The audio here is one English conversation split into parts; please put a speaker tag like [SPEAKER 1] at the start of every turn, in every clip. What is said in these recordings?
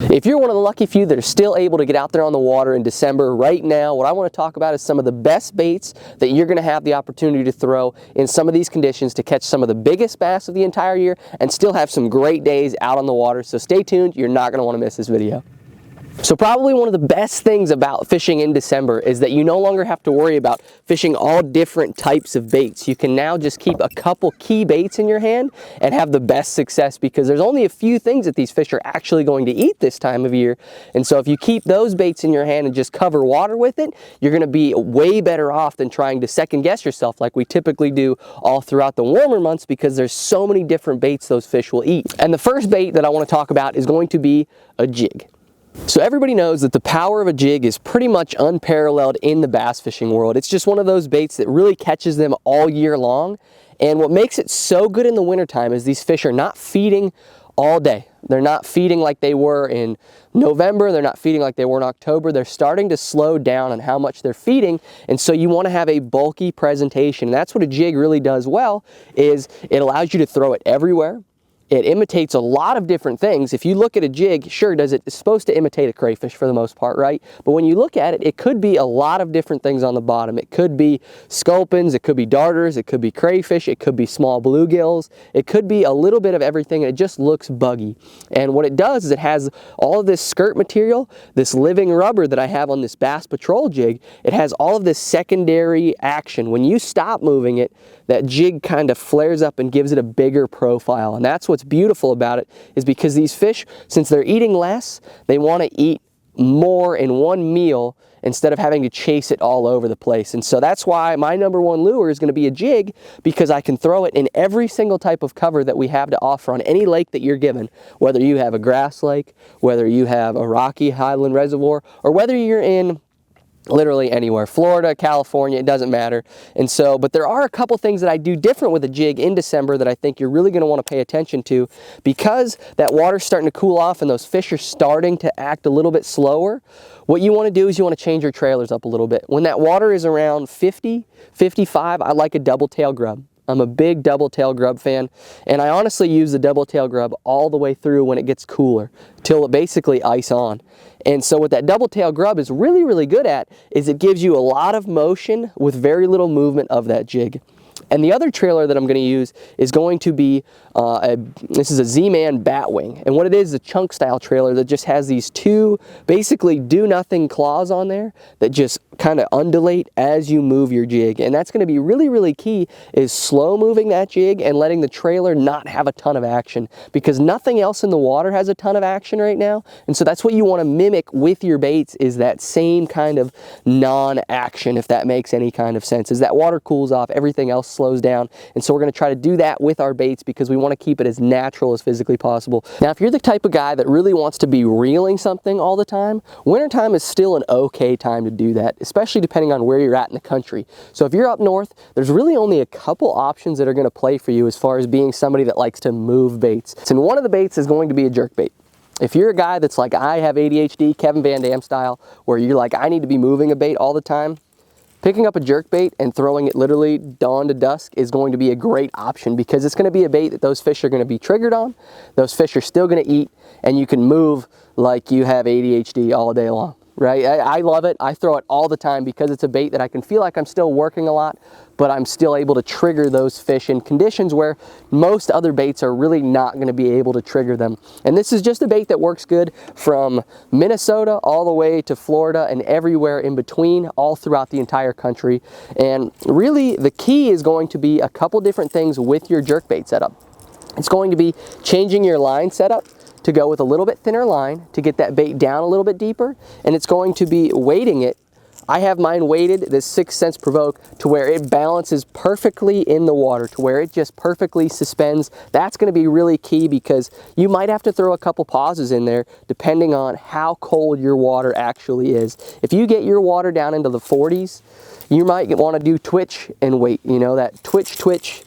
[SPEAKER 1] If you're one of the lucky few that are still able to get out there on the water in December right now, what I want to talk about is some of the best baits that you're going to have the opportunity to throw in some of these conditions to catch some of the biggest bass of the entire year and still have some great days out on the water. So stay tuned, you're not going to want to miss this video. So probably one of the best things about fishing in December is that you no longer have to worry about fishing all different types of baits. You can now just keep a couple key baits in your hand and have the best success because there's only a few things that these fish are actually going to eat this time of year. And so if you keep those baits in your hand and just cover water with it, you're going to be way better off than trying to second guess yourself like we typically do all throughout the warmer months because there's so many different baits those fish will eat. And the first bait that I want to talk about is going to be a jig. So everybody knows that the power of a jig is pretty much unparalleled in the bass fishing world. It's just one of those baits that really catches them all year long. And what makes it so good in the wintertime is these fish are not feeding all day. They're not feeding like they were in November. They're not feeding like they were in October. They're starting to slow down on how much they're feeding. And so you want to have a bulky presentation. And that's what a jig really does well, is it allows you to throw it everywhere. It imitates a lot of different things. If you look at a jig, sure, it's supposed to imitate a crayfish for the most part, right? But when you look at it, it could be a lot of different things on the bottom. It could be sculpins, it could be darters, it could be crayfish, it could be small bluegills, it could be a little bit of everything, and it just looks buggy. And what it does is it has all of this skirt material, this living rubber that I have on this Bass Patrol jig. It has all of this secondary action. When you stop moving it, that jig kind of flares up and gives it a bigger profile. And that's what's beautiful about it, is because these fish, since they're eating less, they want to eat more in one meal instead of having to chase it all over the place. And so that's why my number one lure is going to be a jig, because I can throw it in every single type of cover that we have to offer on any lake that you're given, whether you have a grass lake, whether you have a rocky highland reservoir, or whether you're in literally anywhere, Florida, California, it doesn't matter. And so, but there are a couple things that I do different with a jig in December that I think you're really going to want to pay attention to, because that water's starting to cool off and those fish are starting to act a little bit slower. What you want to do is you want to change your trailers up a little bit. When that water is around 50, 55, I like a double tail grub. I'm a big double tail grub fan, and I honestly use the double tail grub all the way through when it gets cooler, till it basically ice on. And so what that double tail grub is really, really good at is it gives you a lot of motion with very little movement of that jig. And the other trailer that I'm going to use is going to be, this is a Z-Man Batwing. And what it is a chunk style trailer that just has these two basically do-nothing claws on there that just kind of undulate as you move your jig. And that's going to be really, really key, is slow moving that jig and letting the trailer not have a ton of action, because nothing else in the water has a ton of action right now. And so that's what you want to mimic with your baits, is that same kind of non-action, if that makes any kind of sense. As that water cools off, everything else slows down. And so we're going to try to do that with our baits because we want to keep it as natural as physically possible. Now, if you're the type of guy that really wants to be reeling something all the time, wintertime is still an okay time to do that, especially depending on where you're at in the country. So if you're up north, there's really only a couple options that are going to play for you as far as being somebody that likes to move baits. And one of the baits is going to be a jerkbait. If you're a guy that's like, I have ADHD, Kevin Van Dam style, where you're like, I need to be moving a bait all the time, picking up a jerkbait and throwing it literally dawn to dusk is going to be a great option, because it's going to be a bait that those fish are going to be triggered on, those fish are still going to eat, and you can move like you have ADHD all day long, right? I love it. I throw it all the time because it's a bait that I can feel like I'm still working a lot, but I'm still able to trigger those fish in conditions where most other baits are really not going to be able to trigger them. And this is just a bait that works good from Minnesota all the way to Florida and everywhere in between, all throughout the entire country. And really the key is going to be a couple different things with your jerkbait setup. It's going to be changing your line setup to go with a little bit thinner line to get that bait down a little bit deeper, and it's going to be weighting it. I have mine weighted, this 6 cents provoke, to where it balances perfectly in the water, to where it just perfectly suspends. That's going to be really key, because you might have to throw a couple pauses in there depending on how cold your water actually is. If you get your water down into the 40s, you might want to do twitch and wait, you know, that twitch,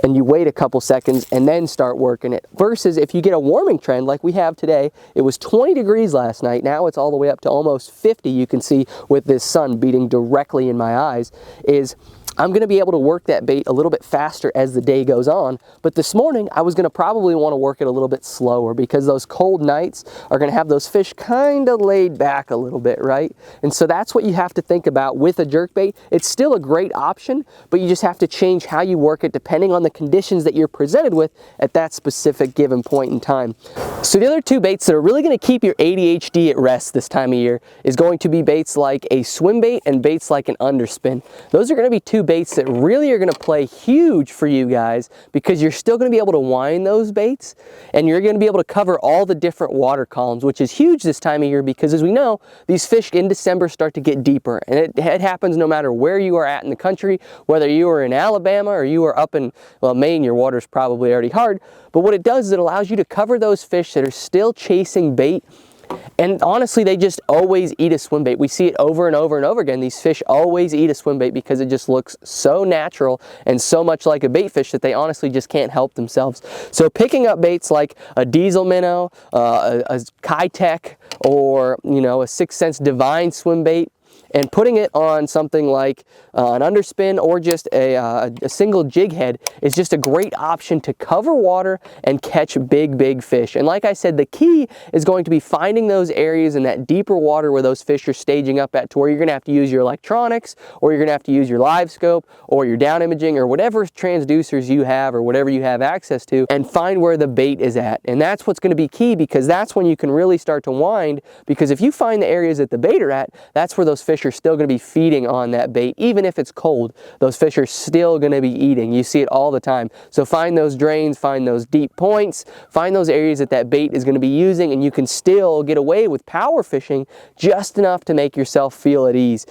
[SPEAKER 1] and you wait a couple seconds and then start working it. Versus if you get a warming trend like we have today, it was 20 degrees last night, now it's all the way up to almost 50, you can see with this sun beating directly in my eyes, is I'm going to be able to work that bait a little bit faster as the day goes on. But this morning, I was going to probably want to work it a little bit slower because those cold nights are going to have those fish kind of laid back a little bit, right? And so that's what you have to think about with a jerkbait. It's still a great option, but you just have to change how you work it depending on the conditions that you're presented with at that specific given point in time. So the other two baits that are really going to keep your ADHD at rest this time of year is going to be baits like a swim bait and baits like an underspin. Those are going to be two baits that really are going to play huge for you guys because you're still going to be able to wind those baits and you're going to be able to cover all the different water columns, which is huge this time of year because, as we know, these fish in December start to get deeper, and it happens no matter where you are at in the country, whether you are in Alabama or you are up in, well, Maine. Your water's probably already hard, but what it does is it allows you to cover those fish that are still chasing bait. And honestly, they just always eat a swim bait. We see it over and over and over again. These fish always eat a swim bait because it just looks so natural and so much like a bait fish that they honestly just can't help themselves. So picking up baits like a diesel minnow, a Kitech, or a 6th Sense Divine swim bait, and putting it on something like an underspin or just a single jig head is just a great option to cover water and catch big fish. And like I said, the key is going to be finding those areas in that deeper water where those fish are staging up at, to where you're going to have to use your electronics, or you're going to have to use your live scope or your down imaging or whatever transducers you have or whatever you have access to, and find where the bait is at. And that's what's going to be key, because that's when you can really start to wind, because if you find the areas that the bait are at, that's where those fish are still going to be feeding on that bait. Even if it's cold, those fish are still going to be eating. You see it all the time. So find those drains, find those deep points, find those areas that that bait is going to be using, and you can still get away with power fishing just enough to make yourself feel at ease.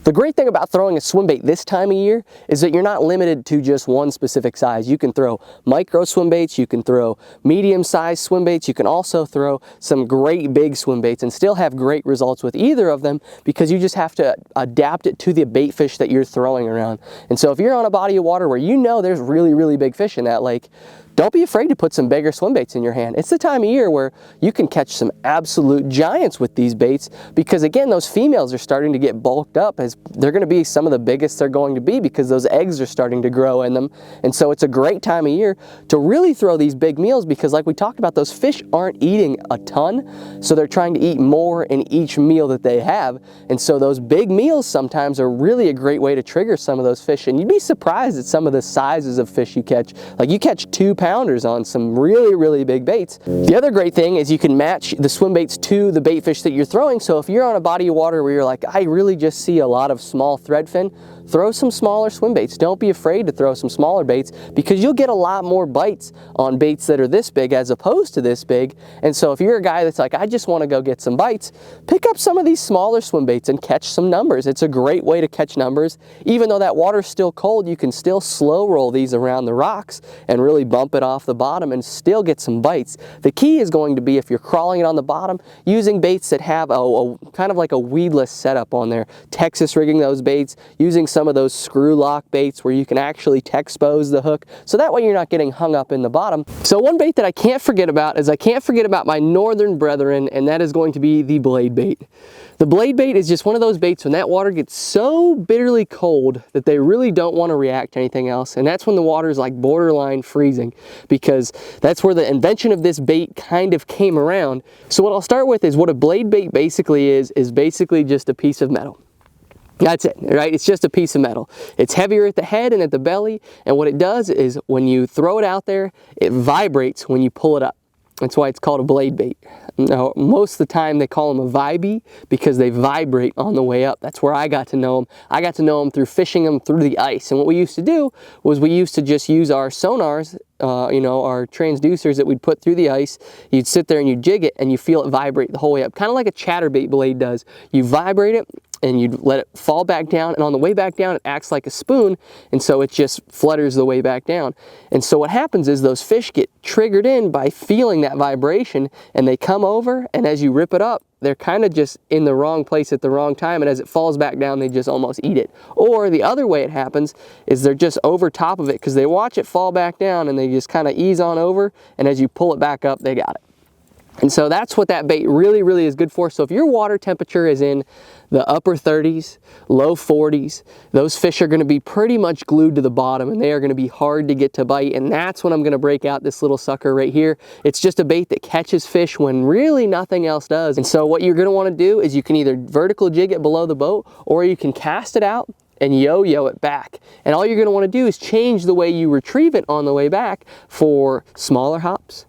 [SPEAKER 1] The great thing about throwing a swim bait this time of year is that you're not limited to just one specific size. You can throw micro swim baits, you can throw medium-sized swim baits, you can also throw some great big swim baits and still have great results with either of them, because you just have to adapt it to the bait fish that you're throwing around. And so if you're on a body of water where you know there's really big fish in that lake, don't be afraid to put some bigger swim baits in your hand. It's the time of year where you can catch some absolute giants with these baits, because again, those females are starting to get bulked up, as they're going to be some of the biggest they're going to be, because those eggs are starting to grow in them. And so it's a great time of year to really throw these big meals, because like we talked about, those fish aren't eating a ton, so they're trying to eat more in each meal that they have. And so those big meals sometimes are really a great way to trigger some of those fish. And you'd be surprised at some of the sizes of fish you catch. Like you catch 2 pounders on some really big baits. The other great thing is you can match the swim baits to the bait fish that you're throwing. So if you're on a body of water where you're like, I really just see a lot of small threadfin, throw some smaller swim baits. Don't be afraid to throw some smaller baits, because you'll get a lot more bites on baits that are this big as opposed to this big. And so if you're a guy that's like, I just want to go get some bites, pick up some of these smaller swim baits and catch some numbers. It's a great way to catch numbers. Even though that water's still cold, you can still slow roll these around the rocks and really bump it off the bottom and still get some bites. The key is going to be, if you're crawling it on the bottom, using baits that have a kind of like a weedless setup on there. Texas rigging those baits, using some of those screw lock baits where you can actually Texpose the hook, so that way you're not getting hung up in the bottom. So one bait that I can't forget about is, I can't forget about my northern brethren, and that is going to be the blade bait. The blade bait is just one of those baits when that water gets so bitterly cold that they really don't want to react to anything else, and that's when the water is like borderline freezing, because that's where the invention of this bait kind of came around. So what I'll start with is what a blade bait basically is basically just a piece of metal. That's it, right? It's just a piece of metal. It's heavier at the head and at the belly, and what it does is when you throw it out there, it vibrates when you pull it up. That's why it's called a blade bait. Now, most of the time they call them a Wabi because they vibrate on the way up. That's where I got to know them. I got to know them through fishing them through the ice. And what we used to do was we used to just use our sonars, our transducers that we'd put through the ice. You'd sit there and you jig it and you feel it vibrate the whole way up, kind of like a chatterbait blade does. You vibrate it and you'd let it fall back down, and on the way back down it acts like a spoon, and so it just flutters the way back down. And so what happens is those fish get triggered in by feeling that vibration, and they come over, and as you rip it up, they're kind of just in the wrong place at the wrong time, and as it falls back down, they just almost eat it. Or the other way it happens is they're just over top of it because they watch it fall back down and they just kind of ease on over, and as you pull it back up, they got it. And so that's what that bait really is good for. So if your water temperature is in the upper 30s, low 40s, those fish are going to be pretty much glued to the bottom, and they are going to be hard to get to bite. And that's when I'm going to break out this little sucker right here. It's just a bait that catches fish when really nothing else does. And so what you're going to want to do is you can either vertical jig it below the boat, or you can cast it out and yo-yo it back. And all you're going to want to do is change the way you retrieve it on the way back for smaller hops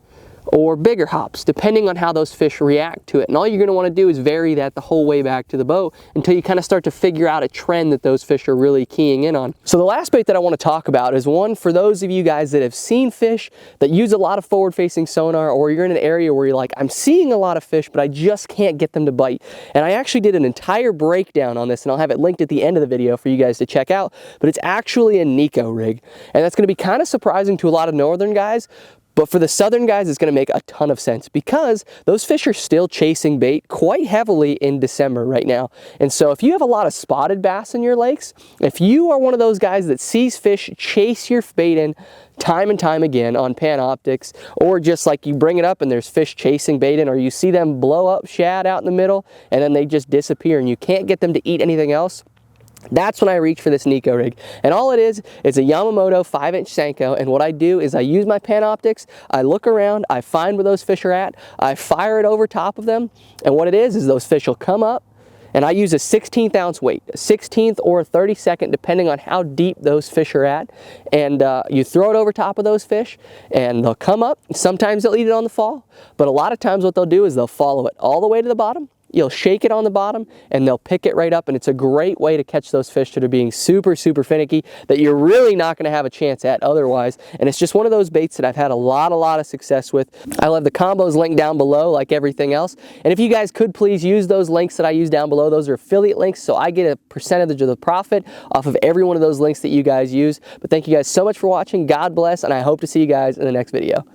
[SPEAKER 1] or bigger hops, depending on how those fish react to it. And all you're going to want to do is vary that the whole way back to the boat until you kind of start to figure out a trend that those fish are really keying in on. So the last bait that I want to talk about is one for those of you guys that have seen fish that use a lot of forward-facing sonar, or you're in an area where you're like, I'm seeing a lot of fish, but I just can't get them to bite. And I actually did an entire breakdown on this, and I'll have it linked at the end of the video for you guys to check out, but it's actually a Neko rig. And that's going to be kind of surprising to a lot of northern guys, but for the southern guys, it's going to make a ton of sense because those fish are still chasing bait quite heavily in December right now. And so if you have a lot of spotted bass in your lakes, if you are one of those guys that sees fish chase your bait in time and time again on Panoptics, or just like you bring it up and there's fish chasing bait in, or you see them blow up shad out in the middle and then they just disappear and you can't get them to eat anything else, that's when I reach for this Nico rig. And all it is a Yamamoto 5-inch Senko, and what I do is I use my Panoptics, I look around, I find where those fish are at, I fire it over top of them, and what it is those fish will come up, and I use a 16th ounce weight, a 16th or a 32nd, depending on how deep those fish are at, and you throw it over top of those fish, and they'll come up. Sometimes they'll eat it on the fall, but a lot of times what they'll do is they'll follow it all the way to the bottom. You'll shake it on the bottom and they'll pick it right up, and it's a great way to catch those fish that are being super finicky that you're really not going to have a chance at otherwise. And it's just one of those baits that I've had a lot of success with. I'll have the combos linked down below like everything else. And if you guys could please use those links that I use down below, those are affiliate links, so I get a percentage of the profit off of every one of those links that you guys use. But thank you guys so much for watching. God bless, and I hope to see you guys in the next video.